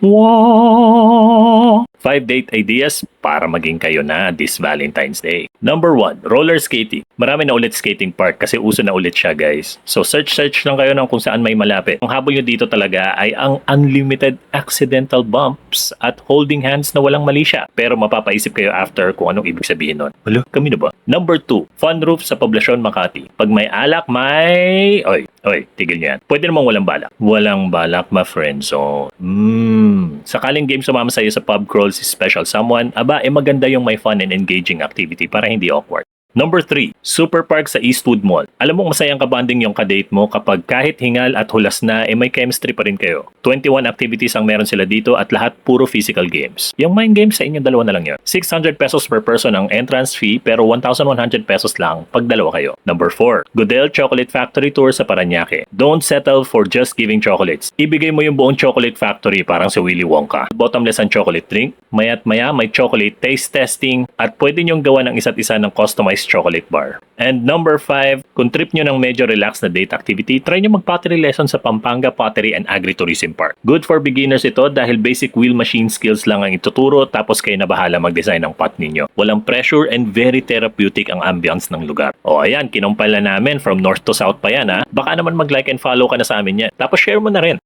Wow! 5 date ideas para maging kayo na this Valentine's Day. Number 1, roller skating. Marami na ulit skating park kasi uso na ulit siya, guys. So search lang kayo ng kung saan may malapit. Ang habol nyo dito talaga ay ang unlimited accidental bumps at holding hands na walang mali siya. Pero mapapaisip kayo after kung anong ibig sabihin nun. Wala, kami na ba? Number 2, fun roof sa Poblacion, Makati. Pag may alak, may... Oy, tigil nyo yan. Pwede namang walang balak. Walang balak, my friend. So, sakaling game sumama sa'yo sa pub crawl si special someone, aba, maganda yung may fun and engaging activity para hindi awkward. Number 3, Super Park sa Eastwood Mall. Alam mo masayang kabanding yung kadate mo kapag kahit hingal at hulas na, may chemistry pa rin kayo. 21 activities ang meron sila dito at lahat puro physical games. Yung mind games sa inyong dalawa na lang yun. 600 pesos per person ang entrance fee pero 1,100 pesos lang pag dalawa kayo. Number 4, Goodell Chocolate Factory Tour sa Parañaque. Don't settle for just giving chocolates. Ibigay mo yung buong chocolate factory parang si Willy Wonka. Bottomless ang chocolate drink, maya't maya may chocolate taste testing at pwede nyong gawa ng isa't isa ng customized chocolate bar. And number 5, kung trip nyo ng medyo relaxed na date activity, try nyo mag-pottery lesson sa Pampanga Pottery and Agritourism Park. Good for beginners ito dahil basic wheel machine skills lang ang ituturo tapos kayo na bahala mag-design ng pot ninyo. Walang pressure and very therapeutic ang ambience ng lugar. O ayan, kinumpal na namin from north to south pa yan ha. Baka naman mag-like and follow ka na sa amin yan. Tapos share mo na rin.